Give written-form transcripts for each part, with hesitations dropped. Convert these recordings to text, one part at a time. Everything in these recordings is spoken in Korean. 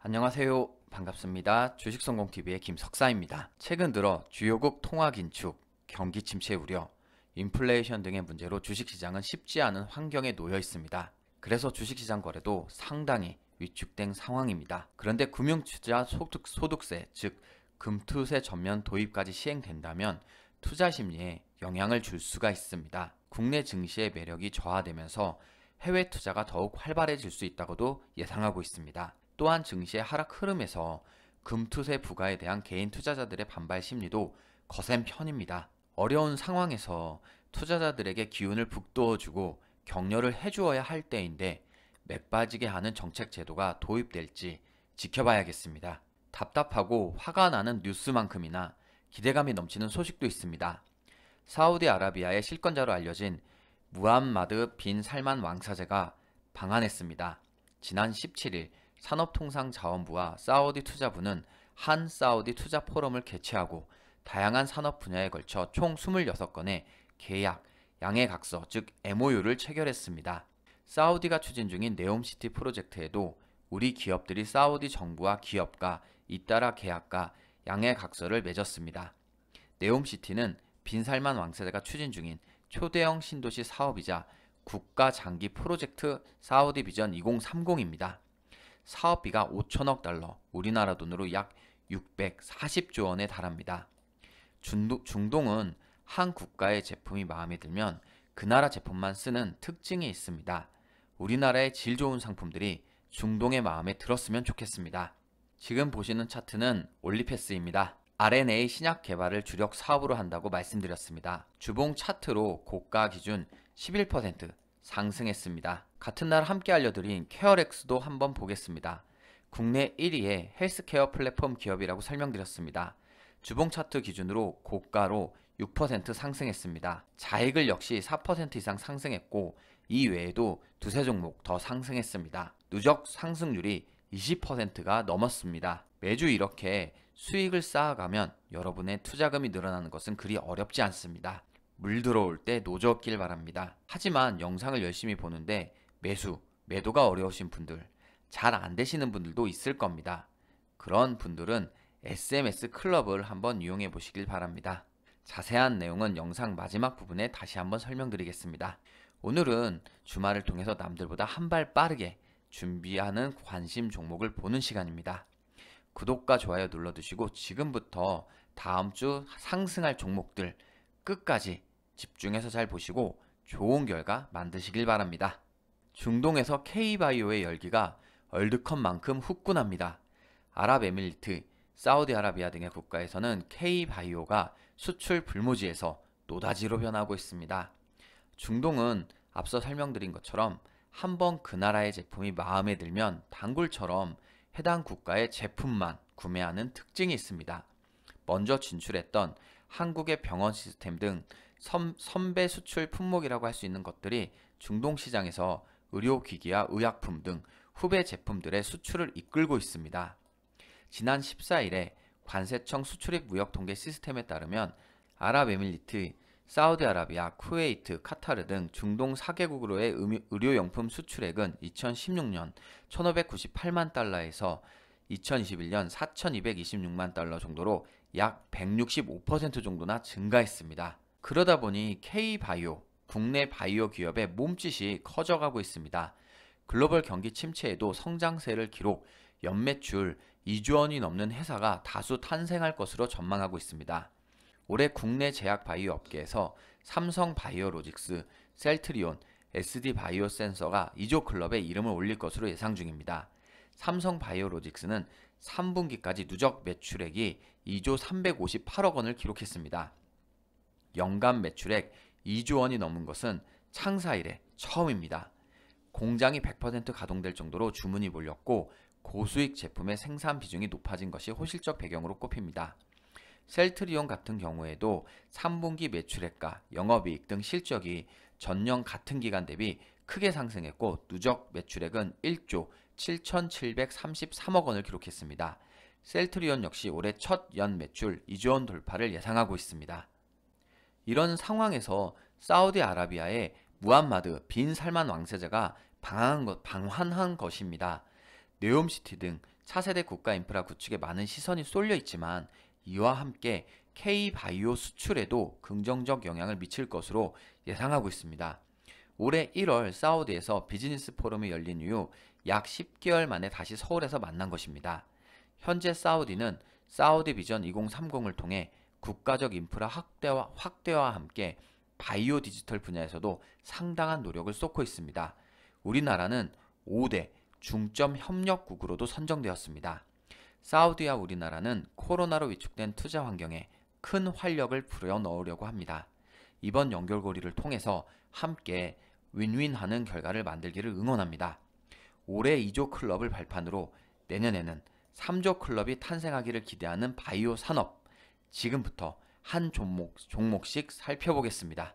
안녕하세요. 반갑습니다. 주식성공TV의 김석사입니다. 최근 들어 주요국 통화 긴축, 경기 침체 우려, 인플레이션 등의 문제로 주식시장은 쉽지 않은 환경에 놓여 있습니다. 그래서 주식시장 거래도 상당히 위축된 상황입니다. 그런데 금융투자 소득세, 즉 금투세 전면 도입까지 시행된다면 투자 심리에 영향을 줄 수가 있습니다. 국내 증시의 매력이 저하되면서 해외 투자가 더욱 활발해질 수 있다고도 예상하고 있습니다. 또한 증시의 하락 흐름에서 금투세 부과에 대한 개인 투자자들의 반발 심리도 거센 편입니다. 어려운 상황에서 투자자들에게 기운을 북돋워주고 격려를 해주어야 할 때인데 맥 빠지게 하는 정책 제도가 도입될지 지켜봐야겠습니다. 답답하고 화가 나는 뉴스만큼이나 기대감이 넘치는 소식도 있습니다. 사우디아라비아의 실권자로 알려진 무함마드 빈 살만 왕사제가 방한했습니다. 지난 17일 산업통상자원부와 사우디 투자부는 한 사우디 투자 포럼을 개최하고 다양한 산업 분야에 걸쳐 총 26건의 계약, 양해각서 즉 MOU를 체결했습니다. 사우디가 추진 중인 네옴시티 프로젝트에도 우리 기업들이 사우디 정부와 기업과 잇따라 계약과 양해각서를 맺었습니다. 네옴시티는 빈살만 왕세자가 추진 중인 초대형 신도시 사업이자 국가 장기 프로젝트 사우디 비전 2030입니다. 사업비가 5천억 달러, 우리나라 돈으로 약 640조 원에 달합니다. 중동은 한 국가의 제품이 마음에 들면 그 나라 제품만 쓰는 특징이 있습니다. 우리나라의 질 좋은 상품들이 중동의 마음에 들었으면 좋겠습니다. 지금 보시는 차트는 올리패스입니다. RNA 신약 개발을 주력 사업으로 한다고 말씀드렸습니다. 주봉 차트로 고가 기준 11% 상승했습니다. 같은 날 함께 알려드린 케어렉스도 한번 보겠습니다. 국내 1위의 헬스케어 플랫폼 기업이라고 설명드렸습니다. 주봉 차트 기준으로 고가로 6% 상승했습니다. 자익을 역시 4% 이상 상승했고 이 외에도 두세 종목 더 상승했습니다. 누적 상승률이 20%가 넘었습니다. 매주 이렇게 수익을 쌓아가면 여러분의 투자금이 늘어나는 것은 그리 어렵지 않습니다. 물 들어올 때 노젓길 바랍니다. 하지만 영상을 열심히 보는데 매도가 어려우신 분들, 잘 안 되시는 분들도 있을 겁니다. 그런 분들은 SMS 클럽을 한번 이용해 보시길 바랍니다. 자세한 내용은 영상 마지막 부분에 다시 한번 설명드리겠습니다. 오늘은 주말을 통해서 남들보다 한 발 빠르게 준비하는 관심 종목을 보는 시간입니다. 구독과 좋아요 눌러두시고 지금부터 다음 주 상승할 종목들 끝까지 집중해서 잘 보시고 좋은 결과 만드시길 바랍니다. 중동에서 K바이오의 열기가 월드컵만큼 후끈합니다. 아랍에미리트, 사우디아라비아 등의 국가에서는 K바이오가 수출 불모지에서 노다지로 변하고 있습니다. 중동은 앞서 설명드린 것처럼 한번 그 나라의 제품이 마음에 들면 단골처럼 해당 국가의 제품만 구매하는 특징이 있습니다. 먼저 진출했던 한국의 병원 시스템 등 선배 수출 품목이라고 할 수 있는 것들이 중동 시장에서 의료기기와 의약품 등 후배 제품들의 수출을 이끌고 있습니다. 지난 14일에 관세청 수출입 무역 통계 시스템에 따르면 아랍에미리트, 사우디아라비아, 쿠웨이트, 카타르 등 중동 4개국으로의 의료용품 수출액은 2016년 1,598만 달러에서 2021년 4,226만 달러 정도로 약 165% 정도나 증가했습니다. 그러다 보니 K바이오, 국내 바이오 기업의 몸짓이 커져가고 있습니다. 글로벌 경기 침체에도 성장세를 기록, 연매출 2조 원이 넘는 회사가 다수 탄생할 것으로 전망하고 있습니다. 올해 국내 제약 바이오 업계에서 삼성 바이오로직스, 셀트리온, SD 바이오 센서가 2조 클럽에 이름을 올릴 것으로 예상 중입니다. 삼성 바이오로직스는 3분기까지 누적 매출액이 2조 358억 원을 기록했습니다. 연간 매출액 2조 원이 넘은 것은 창사 이래 처음입니다. 공장이 100% 가동될 정도로 주문이 몰렸고 고수익 제품의 생산 비중이 높아진 것이 호실적 배경으로 꼽힙니다. 셀트리온 같은 경우에도 3분기 매출액과 영업이익 등 실적이 전년 같은 기간 대비 크게 상승했고 누적 매출액은 1조 7,733억 원을 기록했습니다. 셀트리온 역시 올해 첫 연 매출 2조 원 돌파를 예상하고 있습니다. 이런 상황에서 사우디아라비아의 무함마드 빈 살만 왕세자가 방한한 것입니다. 네옴시티 등 차세대 국가 인프라 구축에 많은 시선이 쏠려 있지만 이와 함께 K바이오 수출에도 긍정적 영향을 미칠 것으로 예상하고 있습니다. 올해 1월 사우디에서 비즈니스 포럼이 열린 이후 약 10개월 만에 다시 서울에서 만난 것입니다. 현재 사우디는 사우디 비전 2030을 통해 국가적 인프라 확대와 함께 바이오 디지털 분야에서도 상당한 노력을 쏟고 있습니다. 우리나라는 5대 중점 협력국으로도 선정되었습니다. 사우디와 우리나라는 코로나로 위축된 투자 환경에 큰 활력을 불어넣으려고 합니다. 이번 연결고리를 통해서 함께 윈윈하는 결과를 만들기를 응원합니다. 올해 2조 클럽을 발판으로 내년에는 3조 클럽이 탄생하기를 기대하는 바이오 산업, 지금부터 한 종목씩 살펴보겠습니다.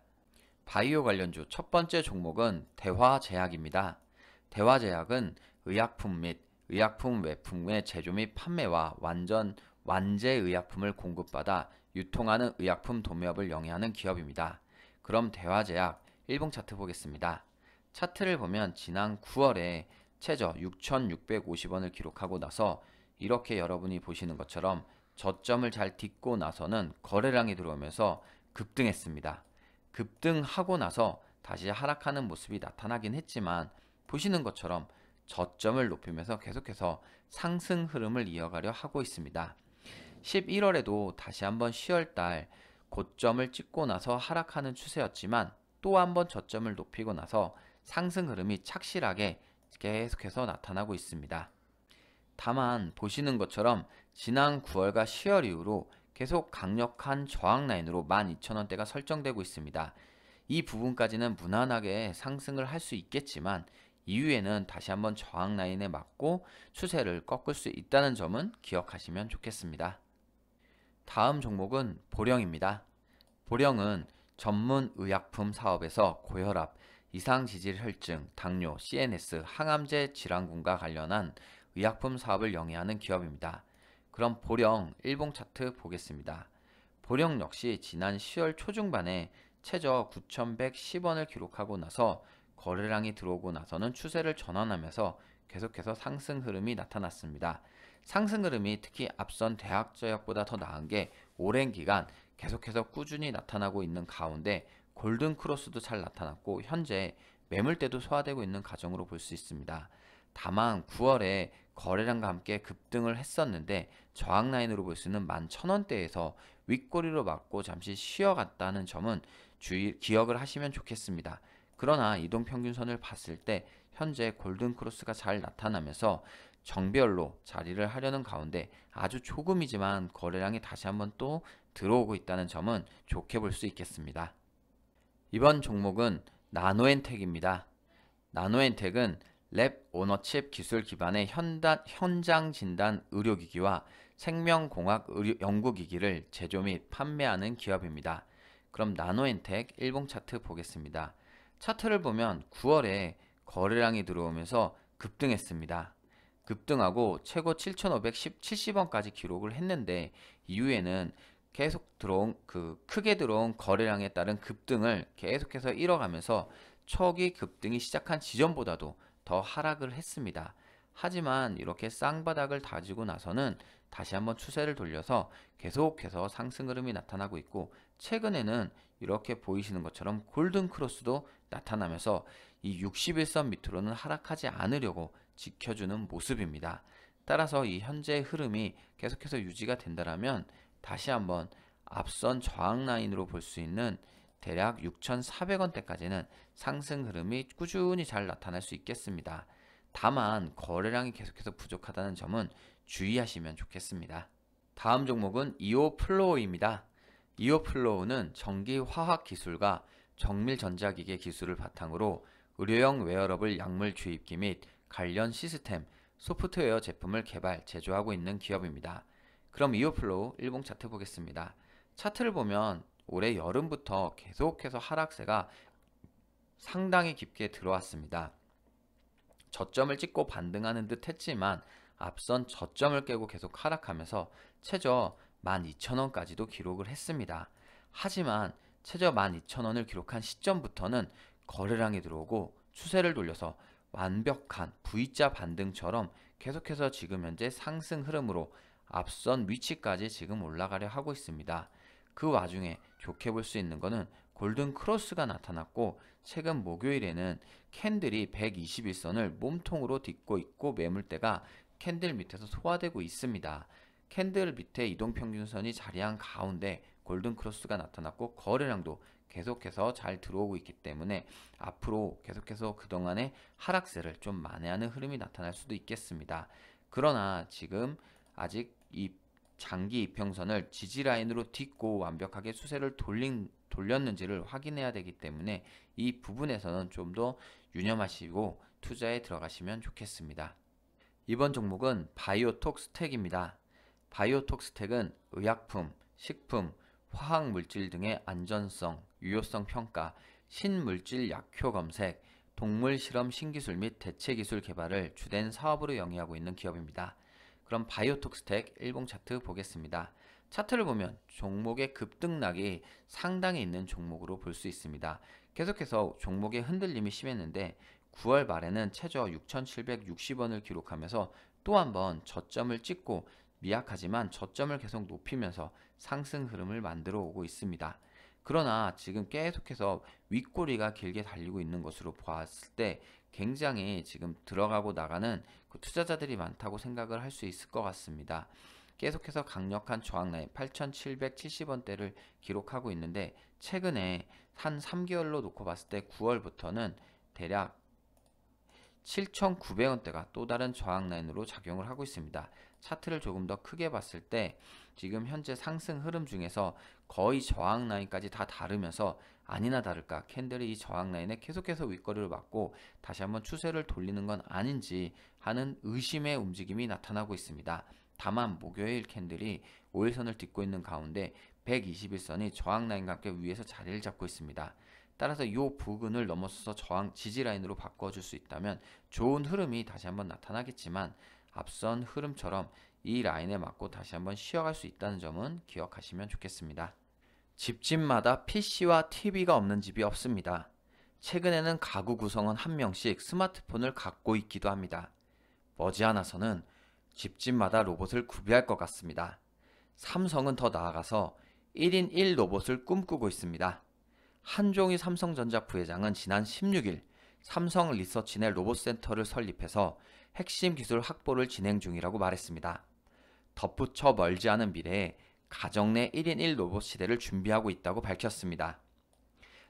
바이오 관련주 첫 번째 종목은 대화제약입니다. 대화제약은 의약품 및 의약품 외품의 제조 및 판매와 완제 의약품을 공급받아 유통하는 의약품 도매업을 영위하는 기업입니다. 그럼 대화제약 일봉 차트 보겠습니다. 차트를 보면 지난 9월에 최저 6,650원을 기록하고 나서 이렇게 여러분이 보시는 것처럼 저점을 잘 딛고 나서는 거래량이 들어오면서 급등했습니다. 급등하고 나서 다시 하락하는 모습이 나타나긴 했지만 보시는 것처럼 저점을 높이면서 계속해서 상승 흐름을 이어가려 하고 있습니다. 11월에도 다시 한번 10월달 고점을 찍고 나서 하락하는 추세였지만 또 한번 저점을 높이고 나서 상승 흐름이 착실하게 계속해서 나타나고 있습니다. 다만 보시는 것처럼 지난 9월과 10월 이후로 계속 강력한 저항 라인으로 12,000원대가 설정되고 있습니다. 이 부분까지는 무난하게 상승을 할 수 있겠지만 이후에는 다시 한번 저항 라인에 맞고 추세를 꺾을 수 있다는 점은 기억하시면 좋겠습니다. 다음 종목은 보령입니다. 보령은 전문 의약품 사업에서 고혈압, 이상지질혈증, 당뇨, CNS, 항암제 질환군과 관련한 의약품 사업을 영위하는 기업입니다. 그럼 보령 일봉 차트 보겠습니다. 보령 역시 지난 10월 초중반에 최저 9,110원을 기록하고 나서 거래량이 들어오고 나서는 추세를 전환하면서 계속해서 상승 흐름이 나타났습니다. 상승 흐름이 특히 앞선 대학제약보다 더 나은 게 오랜 기간 계속해서 꾸준히 나타나고 있는 가운데 골든 크로스도 잘 나타났고 현재 매물대도 소화되고 있는 과정으로 볼 수 있습니다. 다만 9월에 거래량과 함께 급등을 했었는데 저항 라인으로 볼 수 있는 11,000원대에서 윗꼬리로 맞고 잠시 쉬어갔다는 점은 기억을 하시면 좋겠습니다. 그러나 이동평균선을 봤을 때 현재 골든크로스가 잘 나타나면서 정별로 자리를 하려는 가운데 아주 조금이지만 거래량이 다시 한번 또 들어오고 있다는 점은 좋게 볼 수 있겠습니다. 이번 종목은 나노엔텍입니다. 나노엔텍은 랩 오너칩 기술 기반의 현장 진단 의료기기와 생명공학 연구기기를 제조 및 판매하는 기업입니다. 그럼 나노엔텍 일봉 차트 보겠습니다. 차트를 보면 9월에 거래량이 들어오면서 급등했습니다. 급등하고 최고 7,570원까지 기록을 했는데 이후에는 계속 들어온 크게 들어온 거래량에 따른 급등을 계속해서 이뤄가면서 초기 급등이 시작한 지점보다도 더 하락을 했습니다. 하지만 이렇게 쌍바닥을 다지고 나서는 다시 한번 추세를 돌려서 계속해서 상승 흐름이 나타나고 있고 최근에는 이렇게 보이시는 것처럼 골든 크로스도 나타나면서 이 61선 밑으로는 하락하지 않으려고 지켜주는 모습입니다. 따라서 이 현재의 흐름이 계속해서 유지가 된다면 다시 한번 앞선 저항 라인으로 볼 수 있는 대략 6,400원대까지는 상승 흐름이 꾸준히 잘 나타날 수 있겠습니다. 다만 거래량이 계속해서 부족하다는 점은 주의하시면 좋겠습니다. 다음 종목은 이오플로우입니다. 이오플로우는 전기화학 기술과 정밀 전자기계 기술을 바탕으로 의료용 웨어러블 약물 주입기 및 관련 시스템, 소프트웨어 제품을 개발, 제조하고 있는 기업입니다. 그럼 이오플로우 일봉 차트 보겠습니다. 차트를 보면 올해 여름부터 계속해서 하락세가 상당히 깊게 들어왔습니다. 저점을 찍고 반등하는 듯 했지만 앞선 저점을 깨고 계속 하락하면서 최저 12,000원까지도 기록을 했습니다. 하지만 최저 12,000원을 기록한 시점부터는 거래량이 들어오고 추세를 돌려서 완벽한 V자 반등처럼 계속해서 지금 현재 상승 흐름으로 앞선 위치까지 지금 올라가려 하고 있습니다. 그 와중에 좋게 볼 수 있는 거는 골든 크로스가 나타났고, 최근 목요일에는 캔들이 121선을 몸통으로 딛고 있고 매물대가 캔들 밑에서 소화되고 있습니다. 캔들 밑에 이동평균선이 자리한 가운데 골든 크로스가 나타났고, 거래량도 계속해서 잘 들어오고 있기 때문에 앞으로 계속해서 그동안의 하락세를 좀 만회하는 흐름이 나타날 수도 있겠습니다. 그러나 지금 아직 이 장기 이평선을 지지라인으로 딛고 완벽하게 수세를 돌렸는지를 확인해야 되기 때문에 이 부분에서는 좀 더 유념하시고 투자에 들어가시면 좋겠습니다. 이번 종목은 바이오톡 스택입니다. 바이오톡 스택은 의약품, 식품, 화학물질 등의 안전성, 유효성 평가, 신물질 약효 검색, 동물 실험 신기술 및 대체기술 개발을 주된 사업으로 영위하고 있는 기업입니다. 그럼 바이오톡 스택 일봉 차트 보겠습니다. 차트를 보면 종목의 급등락이 상당히 있는 종목으로 볼 수 있습니다. 계속해서 종목의 흔들림이 심했는데 9월 말에는 최저 6,760원을 기록하면서 또 한번 저점을 찍고 미약하지만 저점을 계속 높이면서 상승 흐름을 만들어 오고 있습니다. 그러나 지금 계속해서 윗꼬리가 길게 달리고 있는 것으로 보았을 때 굉장히 지금 들어가고 나가는 그 투자자들이 많다고 생각을 할 수 있을 것 같습니다. 계속해서 강력한 저항 라인 8,770원대를 기록하고 있는데, 최근에 한 3개월로 놓고 봤을 때 9월부터는 대략 7,900원대가 또 다른 저항 라인으로 작용을 하고 있습니다. 차트를 조금 더 크게 봤을 때 지금 현재 상승 흐름 중에서 거의 저항 라인까지 다 다르면서 아니나 다를까 캔들이 이 저항 라인에 계속해서 윗거리를 맞고 다시 한번 추세를 돌리는 건 아닌지 하는 의심의 움직임이 나타나고 있습니다. 다만 목요일 캔들이 5일선을 딛고 있는 가운데 121선이 저항 라인과 함께 위에서 자리를 잡고 있습니다. 따라서 이 부근을 넘어서서 저항 지지 라인으로 바꿔줄 수 있다면 좋은 흐름이 다시 한번 나타나겠지만, 앞선 흐름처럼 이 라인에 맞고 다시 한번 쉬어갈 수 있다는 점은 기억하시면 좋겠습니다. 집집마다 PC와 TV가 없는 집이 없습니다. 최근에는 가구 구성원 한 명씩 스마트폰을 갖고 있기도 합니다. 머지않아서는 집집마다 로봇을 구비할 것 같습니다. 삼성은 더 나아가서 1인 1 로봇을 꿈꾸고 있습니다. 한종희 삼성전자 부회장은 지난 16일 삼성 리서치넷 로봇센터를 설립해서 핵심 기술 확보를 진행 중이라고 말했습니다. 덧붙여 멀지 않은 미래에 가정 내 1인 1 로봇 시대를 준비하고 있다고 밝혔습니다.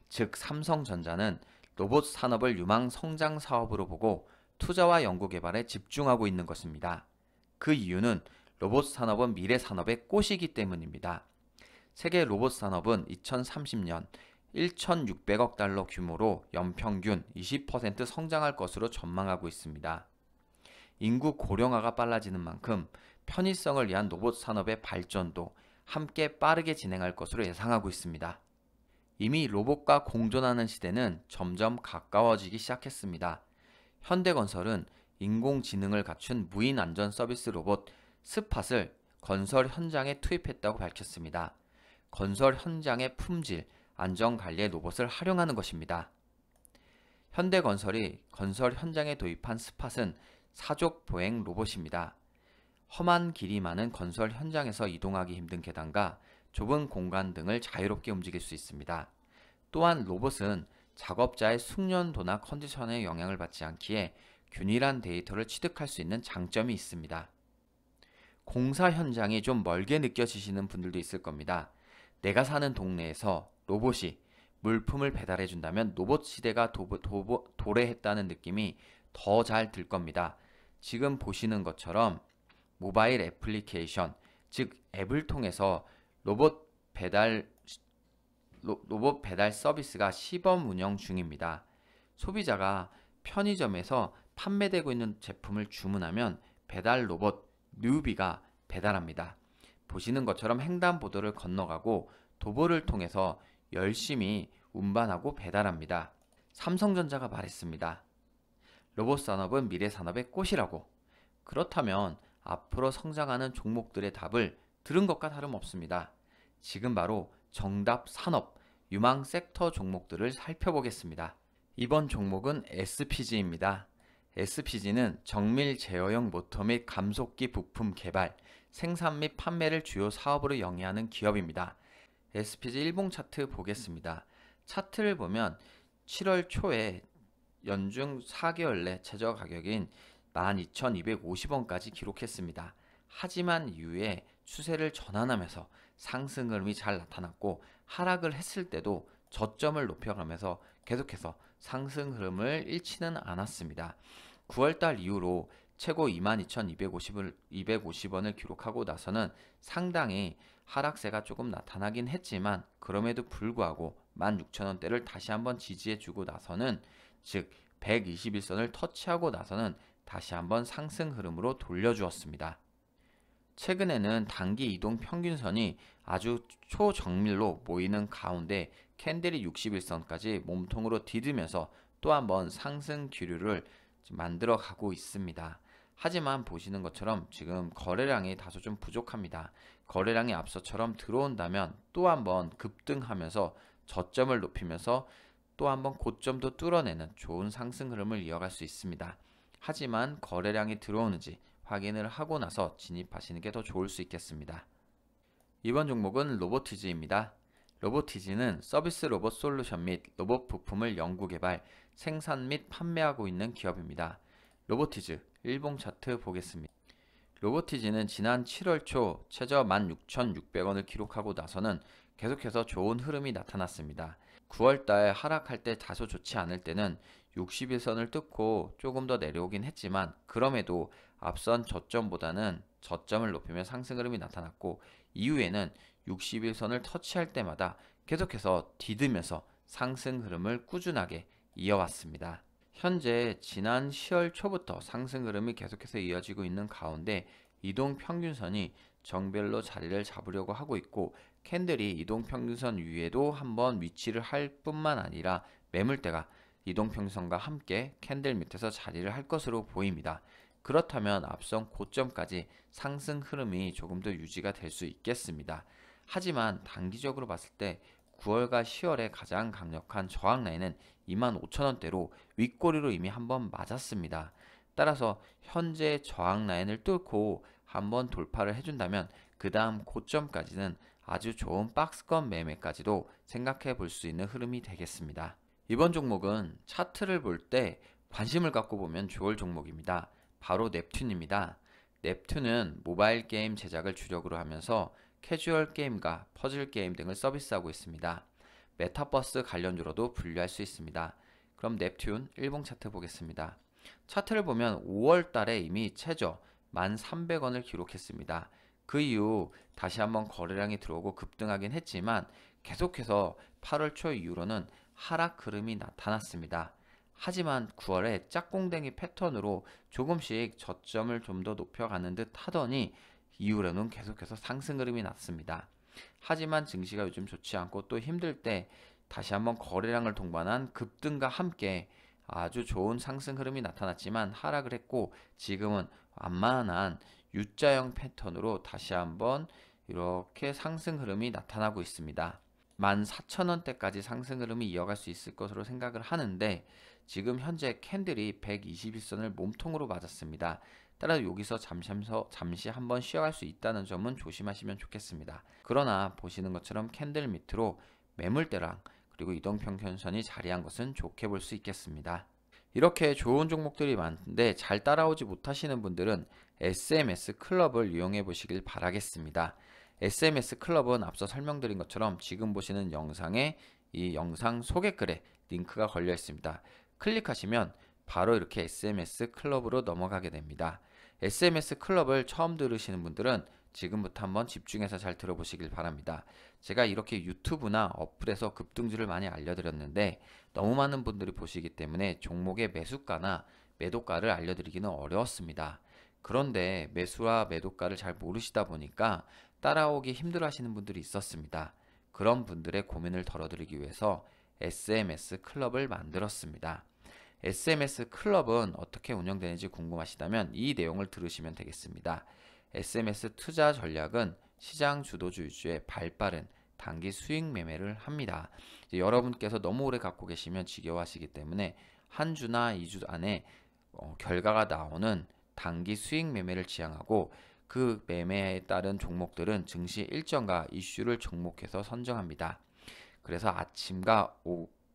즉 삼성전자는 로봇 산업을 유망 성장 사업으로 보고 투자와 연구개발에 집중하고 있는 것입니다. 그 이유는 로봇 산업은 미래 산업의 꽃이기 때문입니다. 세계 로봇 산업은 2030년 1,600억 달러 규모로 연평균 20% 성장할 것으로 전망하고 있습니다. 인구 고령화가 빨라지는 만큼 편의성을 위한 로봇 산업의 발전도 함께 빠르게 진행할 것으로 예상하고 있습니다. 이미 로봇과 공존하는 시대는 점점 가까워지기 시작했습니다. 현대건설은 인공지능을 갖춘 무인 안전 서비스 로봇 스팟을 건설 현장에 투입했다고 밝혔습니다. 건설 현장의 품질, 안전관리에 로봇을 활용하는 것입니다. 현대건설이 건설 현장에 도입한 스팟은 사족 보행 로봇입니다. 험한 길이 많은 건설 현장에서 이동하기 힘든 계단과 좁은 공간 등을 자유롭게 움직일 수 있습니다. 또한 로봇은 작업자의 숙련도나 컨디션에 영향을 받지 않기에 균일한 데이터를 취득할 수 있는 장점이 있습니다. 공사 현장이 좀 멀게 느껴지시는 분들도 있을 겁니다. 내가 사는 동네에서 로봇이 물품을 배달해 준다면 로봇 시대가 도래했다는 느낌이 더 잘 들 겁니다. 지금 보시는 것처럼 모바일 애플리케이션, 즉 앱을 통해서 로봇 배달 서비스가 시범 운영 중입니다. 소비자가 편의점에서 판매되고 있는 제품을 주문하면 배달 로봇 뉴비가 배달합니다. 보시는 것처럼 횡단보도를 건너가고 도보를 통해서 열심히 운반하고 배달합니다. 삼성전자가 말했습니다. 로봇 산업은 미래 산업의 꽃이라고. 그렇다면 앞으로 성장하는 종목들의 답을 들은 것과 다름없습니다. 지금 바로 정답 산업, 유망 섹터 종목들을 살펴보겠습니다. 이번 종목은 SPG입니다. SPG는 정밀 제어형 모터 및 감속기 부품 개발, 생산 및 판매를 주요 사업으로 영위하는 기업입니다. SPG 일봉 차트 보겠습니다. 차트를 보면 7월 초에 연중 4개월 내 최저 가격인 12,250원까지 기록했습니다. 하지만 이후에 추세를 전환하면서 상승 흐름이 잘 나타났고, 하락을 했을 때도 저점을 높여가면서 계속해서 상승 흐름을 잃지는 않았습니다. 9월달 이후로 최고 22,250원을 기록하고 나서는 상당히 하락세가 조금 나타나긴 했지만, 그럼에도 불구하고 16,000원대를 다시 한번 지지해주고 나서는, 즉 121선을 터치하고 나서는 다시 한번 상승 흐름으로 돌려주었습니다. 최근에는 단기 이동 평균선이 아주 초정밀로 모이는 가운데 캔들이 61선까지 몸통으로 디디면서 또 한번 상승 기류를 만들어 가고 있습니다. 하지만 보시는 것처럼 지금 거래량이 다소 좀 부족합니다. 거래량이 앞서처럼 들어온다면 또 한번 급등하면서 저점을 높이면서 또 한번 고점도 뚫어내는 좋은 상승 흐름을 이어갈 수 있습니다. 하지만 거래량이 들어오는지 확인을 하고 나서 진입하시는 게 더 좋을 수 있겠습니다. 이번 종목은 로보티즈입니다. 로보티즈는 서비스 로봇 솔루션 및 로봇 부품을 연구 개발, 생산 및 판매하고 있는 기업입니다. 로보티즈 일봉 차트 보겠습니다. 로보티즈는 지난 7월 초 최저 16,600원을 기록하고 나서는 계속해서 좋은 흐름이 나타났습니다. 9월달 하락할 때 다소 좋지 않을 때는 61선을 뚫고 조금 더 내려오긴 했지만, 그럼에도 앞선 저점보다는 저점을 높이며 상승 흐름이 나타났고, 이후에는 61선을 터치할 때마다 계속해서 디디면서 상승 흐름을 꾸준하게 이어왔습니다. 현재 지난 10월 초부터 상승 흐름이 계속해서 이어지고 있는 가운데 이동평균선이 정별로 자리를 잡으려고 하고 있고, 캔들이 이동평균선 위에도 한번 위치를 할 뿐만 아니라 매물대가 이동평균선과 함께 캔들 밑에서 자리를 할 것으로 보입니다. 그렇다면 앞선 고점까지 상승 흐름이 조금 더 유지가 될 수 있겠습니다. 하지만 단기적으로 봤을 때 9월과 10월의 가장 강력한 저항 라인은 25,000원대로 윗꼬리로 이미 한번 맞았습니다. 따라서 현재 저항 라인을 뚫고 한번 돌파를 해준다면 그 다음 고점까지는 아주 좋은 박스권 매매까지도 생각해 볼 수 있는 흐름이 되겠습니다. 이번 종목은 차트를 볼 때 관심을 갖고 보면 좋을 종목입니다. 바로 넵튠입니다. 넵튠은 모바일 게임 제작을 주력으로 하면서 캐주얼 게임과 퍼즐 게임 등을 서비스하고 있습니다. 메타버스 관련주로도 분류할 수 있습니다. 그럼 넵튠 일봉 차트 보겠습니다. 차트를 보면 5월 달에 이미 최저 1,300원을 기록했습니다. 그 이후 다시 한번 거래량이 들어오고 급등하긴 했지만, 계속해서 8월 초 이후로는 하락 흐름이 나타났습니다. 하지만 9월에 짝꿍댕이 패턴으로 조금씩 저점을 좀 더 높여가는 듯 하더니 이후로는 계속해서 상승 흐름이 났습니다. 하지만 증시가 요즘 좋지 않고 또 힘들 때 다시 한번 거래량을 동반한 급등과 함께 아주 좋은 상승 흐름이 나타났지만 하락을 했고, 지금은 완만한 U자형 패턴으로 다시 한번 이렇게 상승 흐름이 나타나고 있습니다. 14,000원대까지 상승 흐름이 이어갈 수 있을 것으로 생각을 하는데, 지금 현재 캔들이 121선을 몸통으로 맞았습니다. 따라 여기서 잠시 한번 쉬어갈 수 있다는 점은 조심하시면 좋겠습니다. 그러나 보시는 것처럼 캔들 밑으로 매물대랑 그리고 이동평균선이 자리한 것은 좋게 볼 수 있겠습니다. 이렇게 좋은 종목들이 많은데 잘 따라오지 못하시는 분들은 SMS 클럽을 이용해 보시길 바라겠습니다. SMS 클럽은 앞서 설명드린 것처럼 지금 보시는 영상에 이 영상 소개글에 링크가 걸려 있습니다. 클릭하시면 바로 이렇게 SMS 클럽으로 넘어가게 됩니다. SMS 클럽을 처음 들으시는 분들은 지금부터 한번 집중해서 잘 들어보시길 바랍니다. 제가 이렇게 유튜브나 어플에서 급등주를 많이 알려드렸는데 너무 많은 분들이 보시기 때문에 종목의 매수가나 매도가를 알려드리기는 어려웠습니다. 그런데 매수와 매도가를 잘 모르시다 보니까 따라오기 힘들어 하시는 분들이 있었습니다. 그런 분들의 고민을 덜어드리기 위해서 SMS 클럽을 만들었습니다. SMS 클럽은 어떻게 운영되는지 궁금하시다면 이 내용을 들으시면 되겠습니다. SMS 투자 전략은 시장 주도주 위주의 발빠른 단기 수익 매매를 합니다. 여러분께서 너무 오래 갖고 계시면 지겨워하시기 때문에 한 주나 2주 안에 결과가 나오는 단기 수익 매매를 지향하고 그 매매에 따른 종목들은 증시 일정과 이슈를 접목해서 선정합니다. 그래서 아침과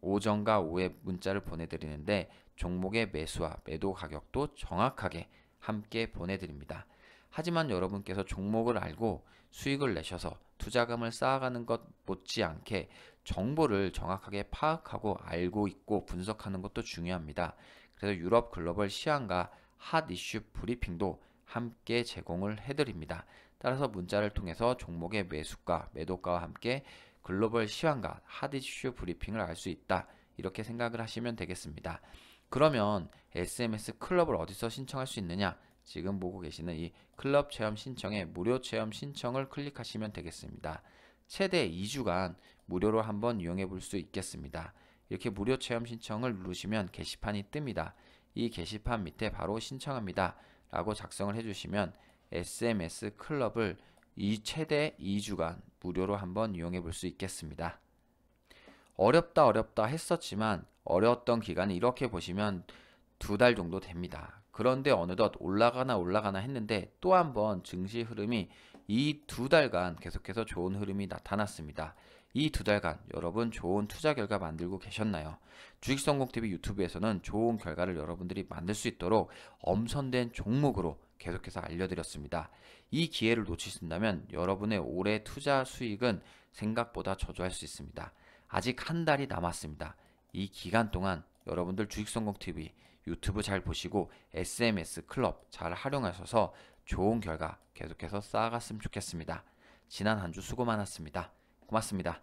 오전과 오후에 문자를 보내드리는데 종목의 매수와 매도 가격도 정확하게 함께 보내드립니다. 하지만 여러분께서 종목을 알고 수익을 내셔서 투자금을 쌓아가는 것 못지않게 정보를 정확하게 파악하고 알고 있고 분석하는 것도 중요합니다. 그래서 유럽 글로벌 시황과 핫 이슈 브리핑도 함께 제공을 해드립니다. 따라서 문자를 통해서 종목의 매수가, 매도가와 함께 글로벌 시황과 핫 이슈 브리핑을 알 수 있다. 이렇게 생각을 하시면 되겠습니다. 그러면 SMS 클럽을 어디서 신청할 수 있느냐? 지금 보고 계시는 이 클럽 체험 신청에 무료 체험 신청을 클릭하시면 되겠습니다. 최대 2주간 무료로 한번 이용해 볼 수 있겠습니다. 이렇게 무료 체험 신청을 누르시면 게시판이 뜹니다. 이 게시판 밑에 바로 신청합니다 라고 작성을 해주시면 SMS 클럽을 최대 2주간 무료로 한번 이용해 볼 수 있겠습니다. 어렵다 했었지만 어려웠던 기간이 이렇게 보시면 2달 정도 됩니다. 그런데 어느덧 올라가나 했는데 또 한번 증시 흐름이 이 2달간 계속해서 좋은 흐름이 나타났습니다. 이 2달간 여러분 좋은 투자 결과 만들고 계셨나요? 주식성공TV 유튜브에서는 좋은 결과를 여러분들이 만들 수 있도록 엄선된 종목으로 계속해서 알려드렸습니다. 이 기회를 놓치신다면 여러분의 올해 투자 수익은 생각보다 저조할 수 있습니다. 아직 한 달이 남았습니다. 이 기간 동안 여러분들 주식성공TV 유튜브 잘 보시고 SMS 클럽 잘 활용하셔서 좋은 결과 계속해서 쌓아갔으면 좋겠습니다. 지난 한 주 수고 많았습니다. 고맙습니다.